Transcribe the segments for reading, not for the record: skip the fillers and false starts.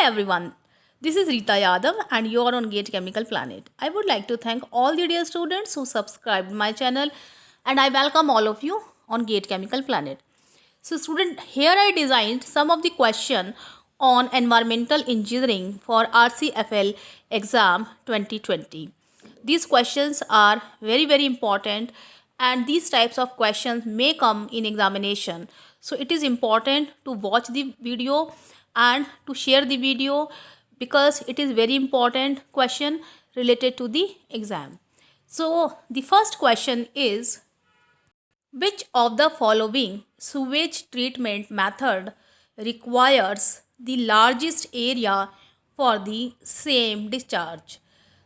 everyone, this is Rita Yadav and you are on Gate Chemical Planet. I would like to thank all the dear students who subscribed my channel and I welcome all of you on Gate Chemical Planet. So student, here I designed some of the question on environmental engineering for RCFL exam 2020. These questions are very important and these types of questions may come in examination. So it is important to watch the video and to share the video because it is very important question related to the exam. So the first question is, which of the following sewage treatment method requires the largest area for the same discharge?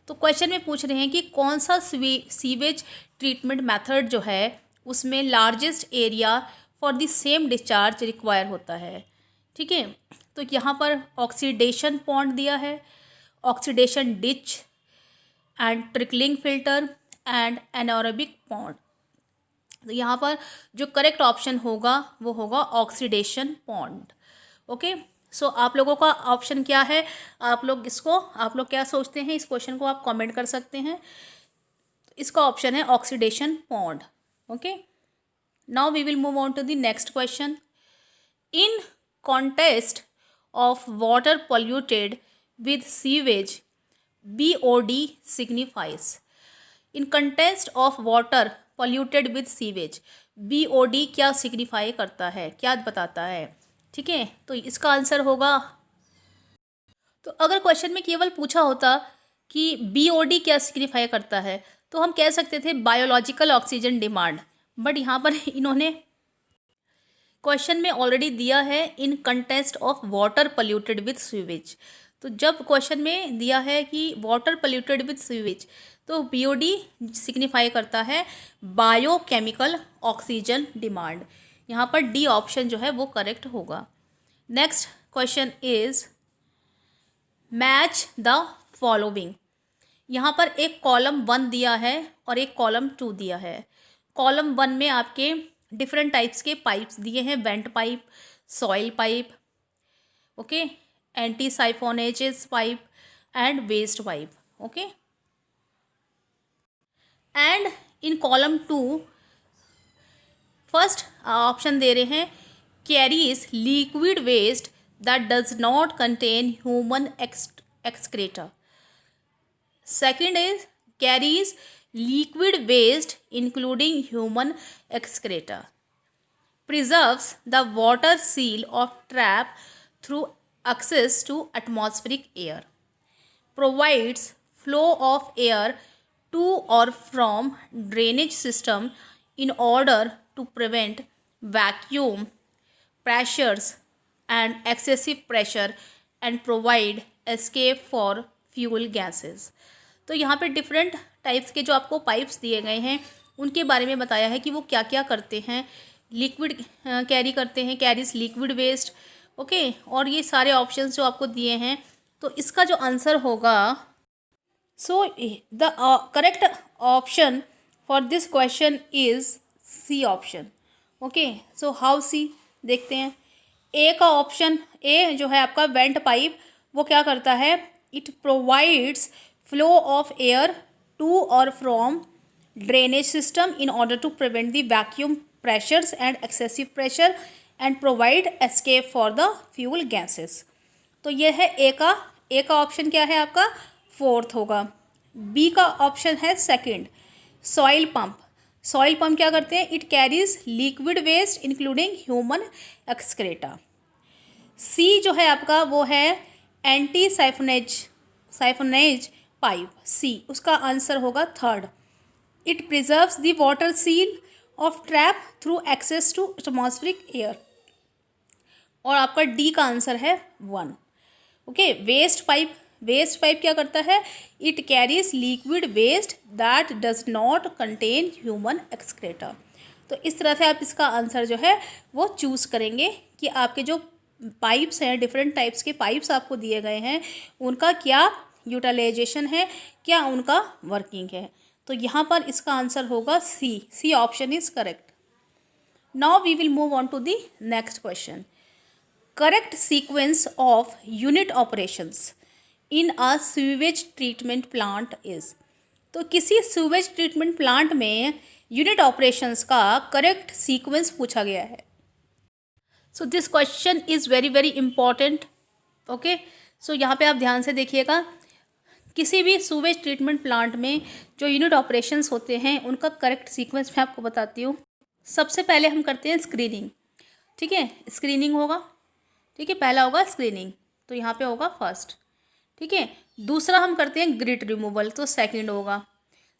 तो question में पूछ रहे हैं कि कौन सा sewage treatment method जो है उसमें largest area for the same discharge require होता है. ठीक है, तो यहाँ पर ऑक्सीडेशन पॉन्ड दिया है, oxidation ditch and trickling filter and anaerobic pond. तो यहाँ पर जो करेक्ट ऑप्शन होगा वो होगा ऑक्सीडेशन पॉन्ड. ओके, सो आप लोगों का ऑप्शन क्या है, आप लोग क्या सोचते हैं, इस क्वेश्चन को आप कमेंट कर सकते हैं. इसका ऑप्शन है oxidation pond. Okay, now we will move on to the next question. In context of water polluted with sewage BOD signifies. In context of water polluted with sewage BOD क्या signify करता है, क्या बताता है. ठीक है, तो इसका आंसर होगा, तो अगर क्वेश्चन में केवल पूछा होता कि BOD क्या सिग्निफाई करता है तो हम कह सकते थे बायोलॉजिकल ऑक्सीजन डिमांड. बट यहाँ पर इन्होंने क्वेश्चन में ऑलरेडी दिया है in context of water polluted with sewage. तो जब क्वेश्चन में दिया है कि वाटर पोल्यूटेड विद सीवेज तो BOD सिग्निफाई करता है बायोकेमिकल ऑक्सीजन डिमांड. यहाँ पर डी ऑप्शन जो है वो करेक्ट होगा. Next question is match the following. यहाँ पर एक कॉलम 1 दिया है और एक कॉलम 2 दिया है. कॉलम 1 में आपके डिफरेंट टाइप्स के पाइप्स दिए हैं, vent pipe, soil pipe, okay, anti siphonages pipe and waste pipe. Okay, and in column 2 first option दे रहे हैं carries liquid waste that does not contain human excreta. Second is carries liquid waste including human excreta, preserves the water seal of trap through access to atmospheric air, provides flow of air to or from drainage system in order to prevent vacuum pressures and excessive pressure and provide escape for fuel gases. तो यहाँ पे different types के जो आपको pipes दिए गए हैं उनके बारे में बताया है कि वो क्या क्या करते हैं. लिक्विड कैरी करते हैं, कैरीज लिक्विड वेस्ट. ओके, और ये सारे ऑप्शंस जो आपको दिए हैं, तो इसका जो आंसर होगा, so the correct option for this question is C option. Okay, so how C देखते हैं. ए का ऑप्शन, ए जो है आपका वेंट पाइप, वो क्या करता है, it provides flow of air to or from drainage system in order to prevent the vacuum pressures and excessive pressure and provide escape for the fuel gases. तो ये है ए का ऑप्शन क्या है आपका, फोर्थ होगा. बी का ऑप्शन है second, soil pump. Soil pump क्या करते हैं, it carries liquid waste including human excreta. C जो है आपका वो है एंटी साइफोनेज पाइप. सी उसका आंसर होगा third. It preserves the water seal of trap through access to atmospheric air. और आपका डी का आंसर है 1. ओके, वेस्ट पाइप क्या करता है, it carries liquid waste that does not contain human excreta. तो इस तरह से आप इसका आंसर जो है वो चूज़ करेंगे कि आपके जो पाइप्स हैं, डिफरेंट टाइप्स के पाइप्स आपको दिए गए हैं, उनका क्या यूटिलाइजेशन है, क्या उनका वर्किंग है. तो यहाँ पर इसका आंसर होगा C option is correct. Now we will move on to the next question. Correct sequence of unit operations in a sewage treatment plant is. तो किसी सीवेज ट्रीटमेंट प्लांट में यूनिट ऑपरेशंस का करेक्ट सीक्वेंस पूछा गया है। So this question is very very important. Okay, so यहाँ पे आप ध्यान से देखिएगा। किसी भी सीवेज ट्रीटमेंट प्लांट में जो यूनिट ऑपरेशंस होते हैं उनका करेक्ट सीक्वेंस मैं आपको बताती हूँ। सबसे पहले हम करते हैं स्क्रीनिंग। ठीक है, स्क्रीनिंग होगा। ठीक है, पहला होगा स्क्रीनिंग, तो यहाँ पे होगा फर्स्ट। ठीक है, दूसरा हम करते हैं ग्रिट रिमूवल, तो सेकंड होगा,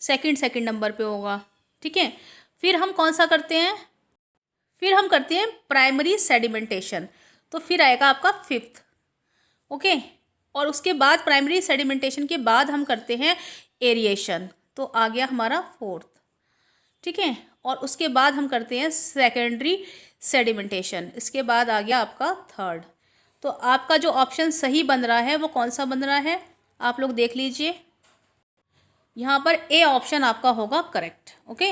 सेकंड नंबर पे होगा। ठीक है, फिर हम कौन सा करते हैं, फिर हम करते हैं प्राइमरी सेडिमेंटेशन, तो फिर आएगा आपका फिफ्थ। ओके, और उसके बाद प्राइमरी सेडिमेंटेशन के बाद हम करते हैं एरिएशन, तो आ गया हमारा फोर्थ। ठीक है, और उसके बाद हम करते हैं सेकेंडरी सेडिमेंटेशन, इसके बाद आ गया आपका थर्ड। तो आपका जो ऑप्शन सही बन रहा है वो कौन सा बन रहा है, आप लोग देख लीजिए। यहाँ पर ए ऑप्शन आपका होगा करेक्ट। ओके,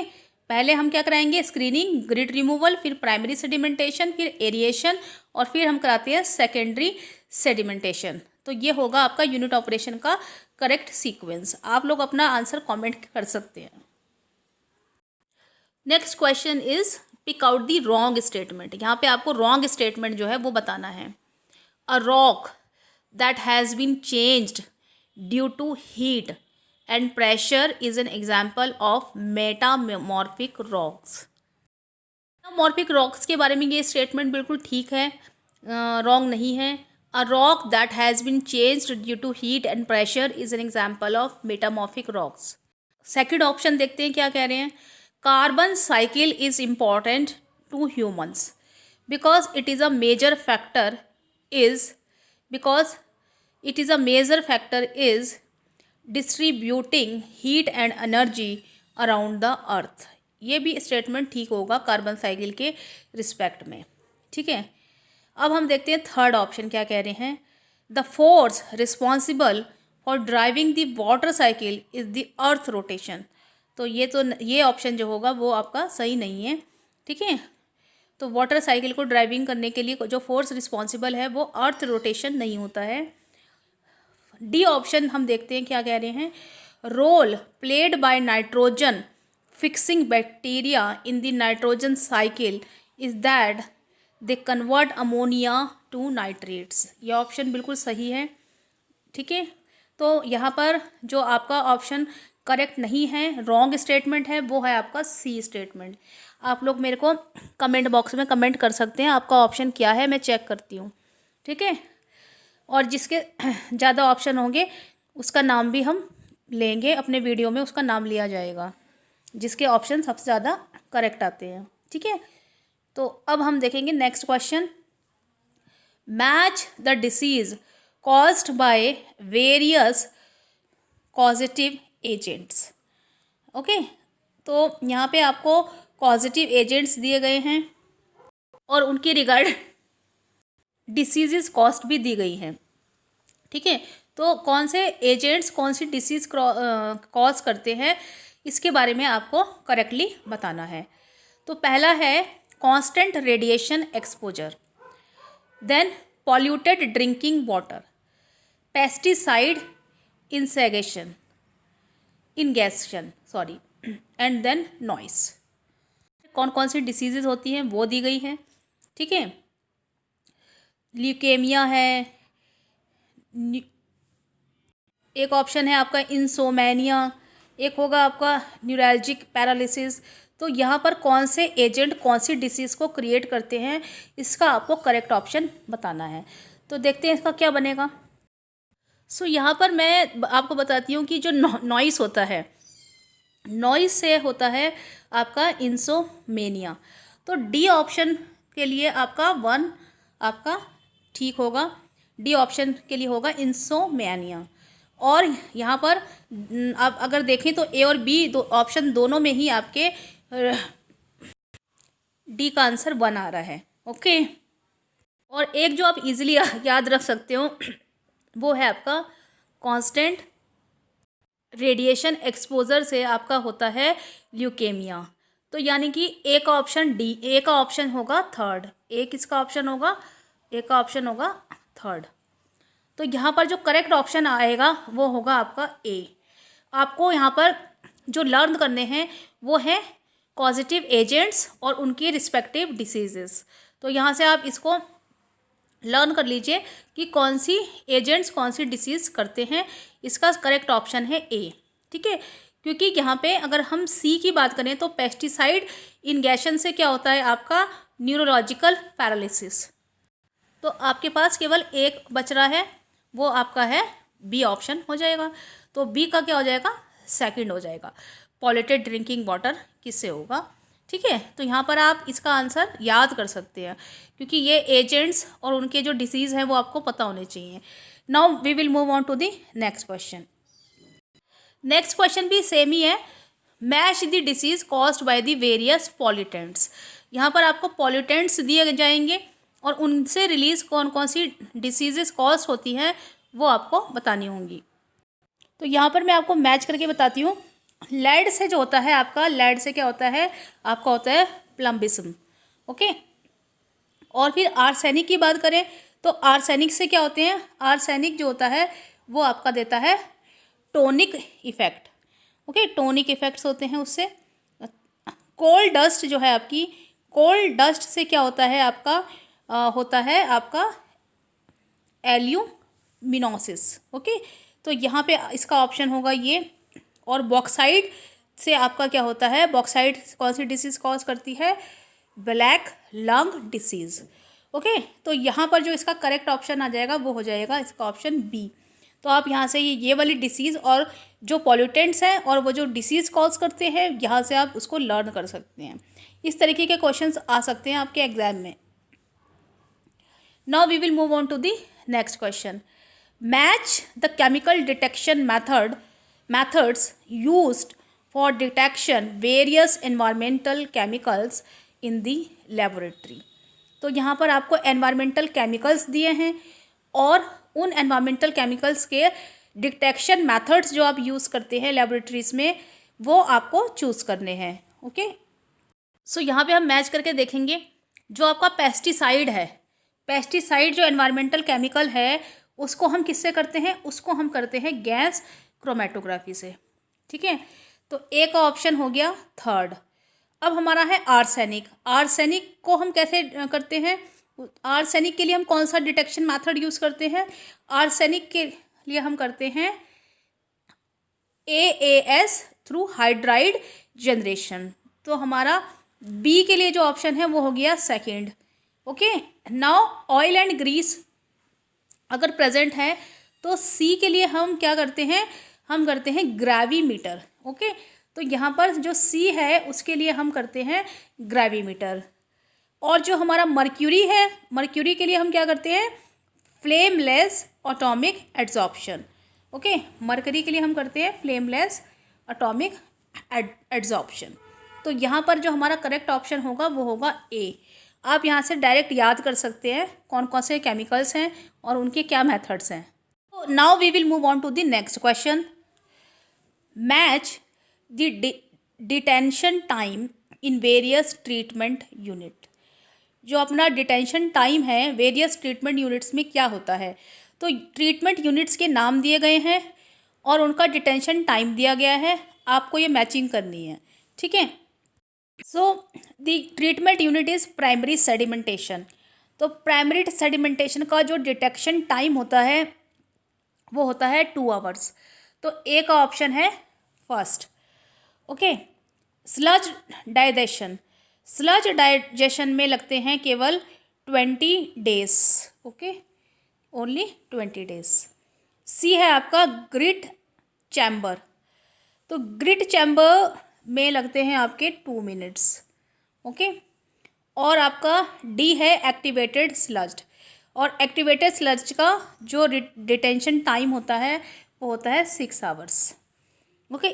पहले हम क्या कराएंगे, स्क्रीनिंग, ग्रिड रिमूवल, फिर प्राइमरी सेडिमेंटेशन, फिर एरिएशन, और फिर हम कराते हैं सेकेंडरी सेडिमेंटेशन। तो ये होगा आपका यूनिट ऑपरेशन का करेक्ट सीक्वेंस। आप लोग अपना आंसर कमेंट कर सकते हैं। Next question is pick out the wrong statement. यहाँ पे आपको रॉन्ग स्टेटमेंट जो है वो बताना है। A rock that has been changed due to heat and pressure is an example of metamorphic rocks. Metamorphic rocks के बारे में ये स्टेटमेंट बिल्कुल ठीक है, रॉन्ग नहीं है। A rock that has been changed due to heat and pressure is an example of metamorphic rocks. Second option देखते हैं क्या कह रहे हैं। Carbon cycle is important to humans because it is a major factor is distributing heat and energy around the earth। ये भी statement ठीक होगा कार्बन साइकिल के रिस्पेक्ट में। ठीक है, अब हम देखते हैं थर्ड ऑप्शन क्या कह रहे हैं। The force responsible for driving the water cycle is the earth rotation. तो ये ऑप्शन जो होगा वो आपका सही नहीं है। ठीक है, तो वाटर साइकिल को ड्राइविंग करने के लिए जो फोर्स रिस्पॉन्सिबल है वो अर्थ रोटेशन नहीं होता है। डी ऑप्शन हम देखते हैं क्या कह रहे हैं। Role played by nitrogen fixing bacteria in the nitrogen cycle is that they convert ammonia to nitrates. ये ऑप्शन बिल्कुल सही है। ठीक है, तो यहाँ पर जो आपका ऑप्शन करेक्ट नहीं है, रॉन्ग स्टेटमेंट है, वो है आपका सी स्टेटमेंट। आप लोग मेरे को कमेंट बॉक्स में कमेंट कर सकते हैं आपका ऑप्शन क्या है, मैं चेक करती हूँ। ठीक है, और जिसके ज़्यादा ऑप्शन होंगे उसका नाम भी हम लेंगे अपने वीडियो में, उसका नाम लिया जाएगा जिसके ऑप्शन सबसे ज़्यादा करेक्ट आते हैं। ठीक है, तो अब हम देखेंगे next question. Match the disease caused by various causative agents. Okay, तो यहाँ पे आपको पॉजिटिव एजेंट्स दिए गए हैं और उनकी रिगार्ड डिसीजेस कॉस्ट भी दी गई हैं। ठीक है, तो कौन से एजेंट्स कौन सी डिसीज़ कॉज करते हैं इसके बारे में आपको करेक्टली बताना है। तो पहला है constant radiation exposure, then polluted drinking water, pesticide ingestion and then noise. कौन कौन सी डिसीजेज होती हैं वो दी गई हैं। ठीक है, ल्यूकेमिया है, एक ऑप्शन है आपका इंसोमेनिया, एक होगा आपका न्यूरैल्जिक पैरालिसिस। तो यहाँ पर कौन से एजेंट कौन सी डिसीज़ को क्रिएट करते हैं इसका आपको करेक्ट ऑप्शन बताना है। तो देखते हैं इसका क्या बनेगा। सो यहाँ पर मैं आपको बताती हूँ कि जो नॉइस होता है, नॉइस से होता है आपका इंसोमेनिया। तो डी ऑप्शन के लिए आपका 1 आपका ठीक होगा, डी ऑप्शन के लिए होगा इंसोमेनिया। और यहाँ पर आप अगर देखें तो ए और बी ऑप्शन दोनों में ही आपके डी का आंसर 1 आ रहा है। ओके, और एक जो आप इजीली याद रख सकते हो वो है आपका कांस्टेंट रेडिएशन एक्सपोजर से आपका होता है ल्यूकेमिया। तो यानी कि ए का ऑप्शन डी, ए का ऑप्शन होगा थर्ड, ए किसका ऑप्शन होगा, ए का ऑप्शन होगा थर्ड। तो यहाँ पर जो करेक्ट ऑप्शन आएगा वो होगा आपका ए। आपको यहाँ पर जो लर्न करने हैं वो है कॉजेटिव एजेंट्स और उनके रिस्पेक्टिव डिसीजेस। तो यहाँ से आप इसको लर्न कर लीजिए कि कौन सी एजेंट्स कौन सी डिसीज़ करते हैं। इसका करेक्ट ऑप्शन है ए, ठीक है। क्योंकि यहाँ पे अगर हम सी की बात करें तो पेस्टिसाइड इंगेशन से क्या होता है आपका न्यूरोलॉजिकल पैरालिसिस। तो आपके पास केवल एक बच रहा है, वो आपका है बी ऑप्शन हो जाएगा। तो बी का क्या हो जाएगा, सेकंड हो जाएगा। पॉल्यूटेड ड्रिंकिंग वाटर किससे होगा, ठीक है। तो यहाँ पर आप इसका आंसर याद कर सकते हैं क्योंकि ये एजेंट्स और उनके जो डिसीज़ हैं वो आपको पता होने चाहिए। Now we will move on to the next question. Next question भी सेम ही है। Match the disease caused by the various pollutants. यहाँ पर आपको पॉल्यूटेंट्स दिए जाएंगे और उनसे रिलीज़ कौन कौन सी डिसीजेस कॉज होती हैं वो आपको बतानी होंगी। तो यहाँ पर मैं आपको मैच करके बताती हूँ। लेड से जो होता है आपका, लेड से क्या होता है आपका, होता है प्लम्बिज्म, ओके। और फिर आर्सेनिक की बात करें तो आर्सेनिक से क्या होते हैं, आर्सेनिक जो होता है वो आपका देता है tonic effect, okay. Tonic effects होते हैं उससे। कोल डस्ट जो है आपकी, कोल डस्ट से क्या होता है आपका, होता है आपका एल्यूमिनोसिस, ओके। तो यहाँ पे इसका ऑप्शन होगा ये। और बॉक्साइड से आपका क्या होता है, बॉक्साइड कौन सी डिसीज़ कॉज करती है, ब्लैक लंग डिसीज़, ओके। तो यहाँ पर जो इसका करेक्ट ऑप्शन आ जाएगा वो हो जाएगा इसका ऑप्शन बी। तो आप यहाँ से ये वाली डिसीज़ और जो पॉल्यूटेंट्स हैं और वो जो डिसीज़ कॉज करते हैं यहाँ से आप उसको लर्न कर सकते हैं। इस तरीके के क्वेश्चंस आ सकते हैं आपके एग्जाम में। Now we will move on to the next question. Match the chemical detection methods used for detection various environmental chemicals in the laboratory। तो यहाँ पर आपको environmental chemicals दिए हैं और उन environmental chemicals के डिटेक्शन methods जो आप यूज़ करते हैं लेबोरेटरीज में वो आपको चूज़ करने हैं, ओके। सो यहाँ पे हम मैच करके देखेंगे। जो आपका पेस्टिसाइड है, पेस्टिसाइड जो एनवायरमेंटल केमिकल है उसको हम किससे करते हैं, उसको हम करते हैं गैस क्रोमेटोग्राफी से, ठीक है। तो ए का ऑप्शन हो गया थर्ड। अब हमारा है आर्सेनिक। आर्सेनिक को हम कैसे करते हैं, आर्सेनिक के लिए हम कौन सा डिटेक्शन मेथड यूज़ करते हैं, आर्सेनिक के लिए हम करते हैं AAS थ्रू हाइड्राइड जनरेशन। तो हमारा बी के लिए जो ऑप्शन है वो हो गया second, okay. Now oil and grease अगर प्रेजेंट है तो सी के लिए हम क्या करते हैं, हम करते हैं ग्रेविमीटर, ओके। तो यहाँ पर जो सी है उसके लिए हम करते हैं ग्रेविमीटर। और जो हमारा मर्क्यूरी है, मर्क्यूरी के लिए हम क्या करते हैं, flameless atomic adsorption, okay. Mercury के लिए हम करते हैं फ्लेमलेस एटॉमिक एड्सॉर्प्शन। तो यहाँ पर जो हमारा करेक्ट ऑप्शन होगा वो होगा ए। आप यहाँ से डायरेक्ट याद कर सकते हैं कौन कौन से केमिकल्स हैं और उनके क्या मेथड्स हैं। तो now we will move on to the next question. Match the detention time in various treatment unit. जो अपना डिटेंशन टाइम है वेरियस ट्रीटमेंट यूनिट्स में क्या होता है, तो ट्रीटमेंट यूनिट्स के नाम दिए गए हैं और उनका डिटेंशन टाइम दिया गया है, आपको ये मैचिंग करनी है, ठीक है। So the treatment unit is primary sedimentation. तो प्राइमरी सेडिमेंटेशन का जो डिटेक्शन टाइम होता है वो होता है 2 आवर्स। तो ए का ऑप्शन है first, okay. Sludge digestion, sludge digestion में लगते हैं केवल 20 डेज, ओके, ओनली 20 डेज। सी है आपका ग्रिट चैम्बर। तो ग्रिट चैम्बर में लगते हैं आपके 2 मिनट्स, ओके। और आपका डी है एक्टिवेटेड स्लज्ड। और एक्टिवेटेड स्लज्ड का जो डिटेंशन टाइम होता है वो होता है 6 आवर्स, ओके।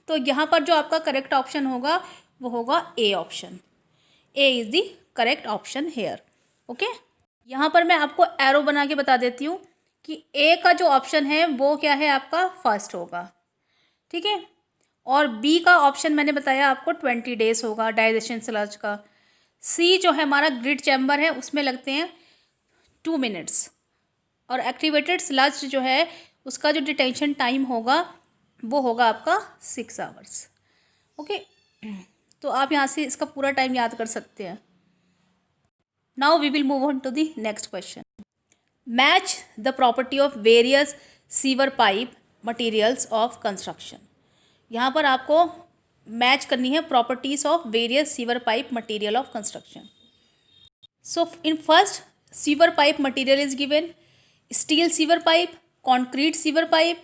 तो यहाँ पर जो आपका करेक्ट ऑप्शन होगा वो होगा A option. A is the correct option here, okay. यहाँ पर मैं आपको एरो बना के बता देती हूँ कि ए का जो ऑप्शन है वो क्या है आपका फर्स्ट होगा, ठीक है। और बी का ऑप्शन मैंने बताया आपको 20 डेज होगा डाइजेशन स्लज का। सी जो है हमारा ग्रिड चैम्बर है उसमें लगते हैं 2 मिनट्स, और एक्टिवेटेड स्लज जो है उसका जो डिटेंशन टाइम होगा वो होगा आपका 6 आवर्स। ओके, तो आप यहाँ से इसका पूरा टाइम याद कर सकते हैं। Now we will move on to the next question. Match the property of various sewer pipe materials of construction. यहाँ पर आपको मैच करनी है properties of various sewer pipe material of construction. So in first sewer pipe material is given steel sewer pipe, concrete sewer pipe,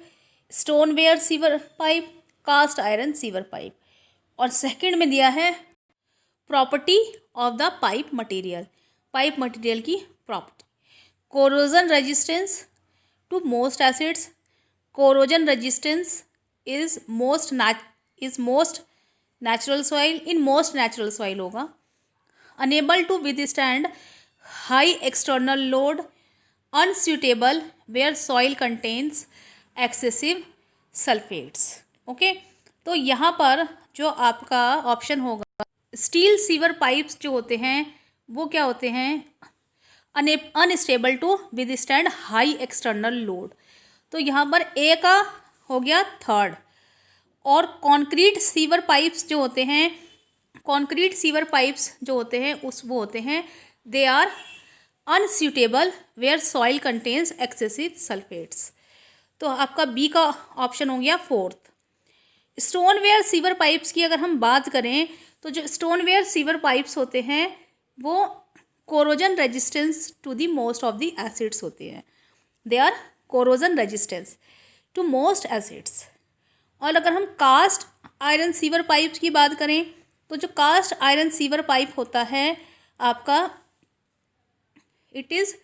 stoneware sewer pipe, cast iron sewer pipe. और second में दिया है property of the pipe material, pipe material की property. Corrosion resistance to most acids, corrosion resistance is most natural soil, in most natural soil होगा। Unable to withstand high external load, unsuitable where soil contains excessive sulphates. Okay, तो यहाँ पर जो आपका option होगा steel sewer pipes जो होते हैं वो क्या होते हैं, unstable to withstand high external load, तो यहाँ पर ए का हो गया थर्ड। और कॉन्क्रीट सीवर पाइप्स जो होते हैं, कॉन्क्रीट सीवर पाइप्स जो होते हैं वो होते हैं they are unsuitable where soil contains excessive sulphates, तो आपका बी का ऑप्शन हो गया fourth. Stoneware sewer pipes की अगर हम बात करें तो जो स्टोन वेयर सीवर पाइप्स होते हैं वो corrosion resistance to the most of the acids होते हैं, they are corrosion resistance to most acids. और अगर हम कास्ट आयरन सीवर पाइप्स की बात करें तो जो कास्ट आयरन सीवर पाइप होता है आपका it is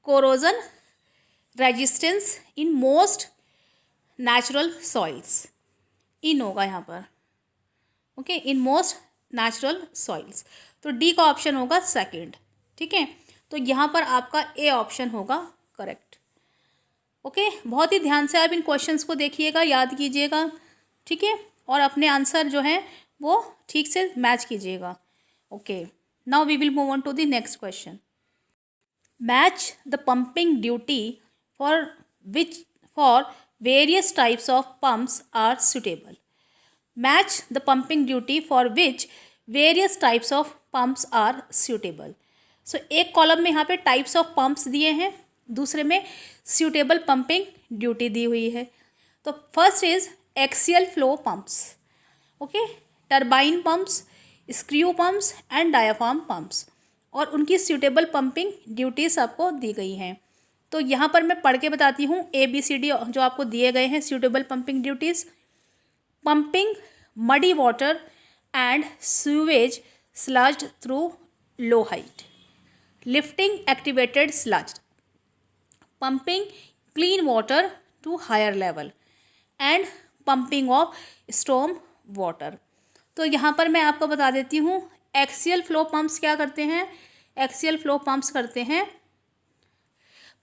corrosion resistance in most natural soils, in होगा यहाँ पर। Okay, in most natural soils, तो डी का ऑप्शन होगा सेकंड। ठीक है, तो यहाँ पर आपका ए ऑप्शन होगा करेक्ट। ओके, बहुत ही ध्यान से आप इन क्वेश्चंस को देखिएगा, याद कीजिएगा, ठीक है, और अपने आंसर जो है वो ठीक से मैच कीजिएगा। Okay, now we will move on to the next question. Match the pumping duty for various types of pumps are suitable. Match the pumping duty for which various types of pumps are suitable. So एक column में यहाँ पे types of pumps दिए हैं, दूसरे में suitable pumping duty दी हुई है। तो first is axial flow pumps, okay, turbine pumps, screw pumps and diaphragm pumps, और उनकी सूटेबल पंपिंग ड्यूटीज आपको दी गई हैं। तो यहाँ पर मैं पढ़ के बताती हूँ ABCD जो आपको दिए गए हैं suitable pumping duties. Pumping muddy water and sewage sludge through low height, lifting activated sludge, pumping clean water to higher level and pumping of storm water. तो यहाँ पर मैं आपको बता देती हूँ एक्सियल फ्लो पंप्स क्या करते हैं, एक्सियल फ्लो पंप्स करते हैं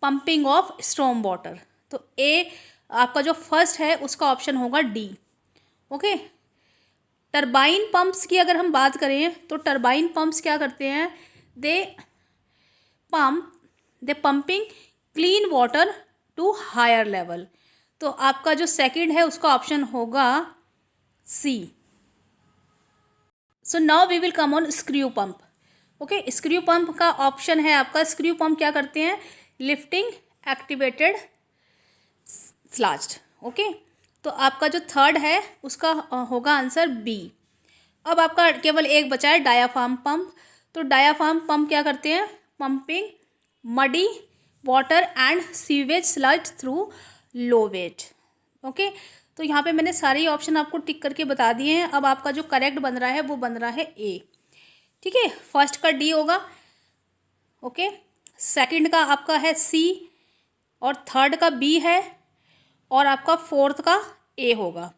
पंपिंग ऑफ स्टॉर्म वाटर। तो ए आपका जो फर्स्ट है उसका ऑप्शन होगा डी। ओके, टरबाइन पंप्स की अगर हम बात करें तो टरबाइन पंप्स क्या करते हैं, they pumping clean water to higher level, तो आपका जो सेकंड है उसका ऑप्शन होगा C. So now we will come on screw pump. Okay, screw pump का ऑप्शन है आपका, स्क्रू पंप क्या करते हैं, लिफ्टिंग एक्टिवेटेड स्लज्ड। ओके, तो आपका जो थर्ड है उसका होगा आंसर बी। अब आपका केवल एक बचा है डायाफ्राम पंप। तो डायाफ्राम पंप क्या करते हैं, pumping muddy water and sewage sludge through low weight. Okay, तो यहाँ पे मैंने सारे ऑप्शन आपको टिक करके बता दिए हैं। अब आपका जो करेक्ट बन रहा है वो बन रहा है ए। ठीक है, फर्स्ट का डी होगा, ओके, सेकंड का आपका है सी, और थर्ड का बी है, और आपका फोर्थ का ए होगा।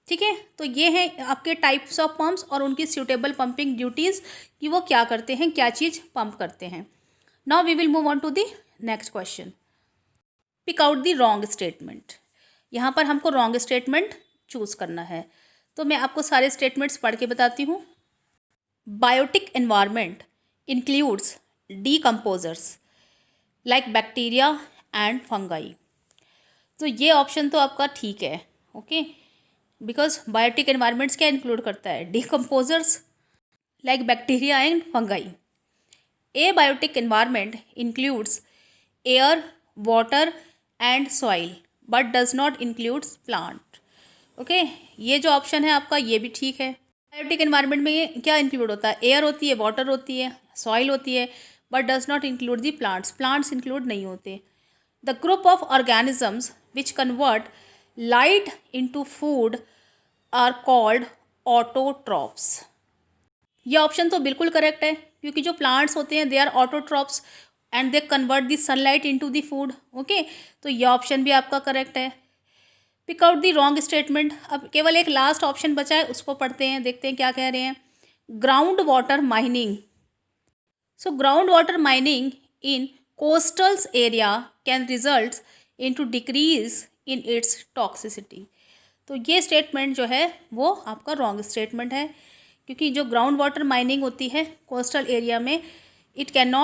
ठीक है, तो ये हैं आपके टाइप्स ऑफ पंप्स और उनकी सूटेबल पंपिंग ड्यूटीज़ कि वो क्या करते हैं, क्या चीज़ पंप करते हैं। Now we will move on to the next question. Pick out the wrong statement. यहाँ पर हमको रॉन्ग स्टेटमेंट चूज़ करना है, तो मैं आपको सारे स्टेटमेंट्स पढ़ के बताती हूँ। Biotic environment includes decomposers like bacteria and fungi. तो ये ऑप्शन तो आपका ठीक है, ओके, बिकॉज बायोटिक एनवायरनमेंट्स क्या इंक्लूड करता है, decomposers like bacteria and fungi. Abiotic environment includes air, water and soil but does not includes plant. Okay, ये जो ऑप्शन है आपका ये भी ठीक है। बायोटिक एनवायरनमेंट में ये क्या इंक्लूड होता है, एयर होती है, वाटर होती है, सॉइल होती है, but does not include the plants, plants include नहीं होते। The group of organisms which convert light into food are called autotrophs. ये ऑप्शन तो बिल्कुल करेक्ट है, क्योंकि जो प्लांट्स होते हैं they are autotrophs and they convert the sunlight into the food. Okay, तो ये ऑप्शन भी आपका करेक्ट है। Pick out the wrong statement. अब केवल एक लास्ट ऑप्शन बचा है, उसको पढ़ते हैं, देखते हैं क्या कह रहे हैं। Ground water mining. So ground water mining in coastals area can result into decrease in its toxicity. तो ये स्टेटमेंट जो है वो आपका रॉन्ग स्टेटमेंट है, क्योंकि जो ग्राउंड वाटर माइनिंग होती है कोस्टल एरिया में, it can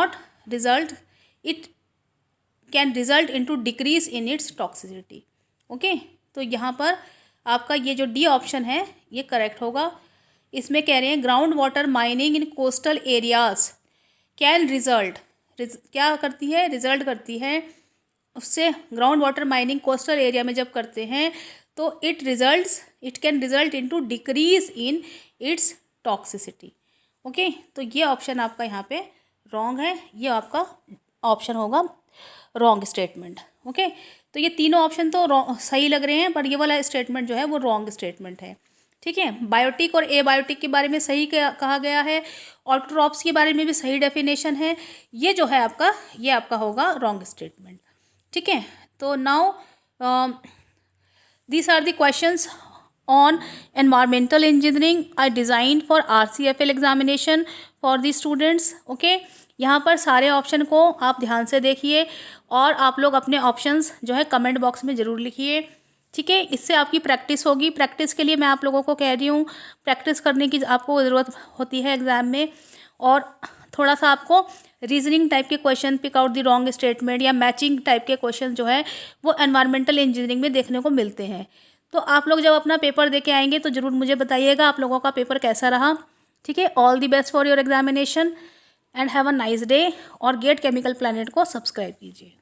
result into decrease in its toxicity. Okay, तो यहाँ पर आपका ये जो डी ऑप्शन है ये करेक्ट होगा। इसमें कह रहे हैं ground water mining in coastal areas can क्या करती है, रिजल्ट करती है उससे। Ground water mining coastal area में जब करते हैं तो it can result into decrease in its toxicity. Okay, तो ये ऑप्शन आपका यहाँ पे रॉन्ग है, ये आपका ऑप्शन होगा रॉन्ग स्टेटमेंट। ओके, तो ये तीनों ऑप्शन तो सही लग रहे हैं, पर ये वाला स्टेटमेंट जो है वो रॉन्ग स्टेटमेंट है। ठीक है, बायोटिक और ए बायोटिक के बारे में सही कहा गया है, ऑटोट्रॉप्स के बारे में भी सही डेफिनेशन है। ये जो है आपका, ये आपका होगा रॉन्ग स्टेटमेंट। ठीक है, तो now these are the questions on environmental engineering I designed for RCFL examination for the students. Okay, यहाँ पर सारे ऑप्शन को आप ध्यान से देखिए और आप लोग अपने ऑप्शंस जो है कमेंट बॉक्स में ज़रूर लिखिए। ठीक है, इससे आपकी प्रैक्टिस होगी। प्रैक्टिस के लिए मैं आप लोगों को कह रही हूँ, प्रैक्टिस करने की आपको ज़रूरत होती है एग्ज़ाम में, और थोड़ा सा आपको रीजनिंग टाइप के question, pick out the wrong statement या मैचिंग टाइप के क्वेश्चन जो है वो एनवायरमेंटल इंजीनियरिंग में देखने को मिलते हैं। तो आप लोग जब अपना पेपर दे के आएंगे तो ज़रूर मुझे बताइएगा आप लोगों का पेपर कैसा रहा। ठीक है, all the best for your examination and have a nice day. और गेट केमिकल प्लैनेट को सब्सक्राइब कीजिए।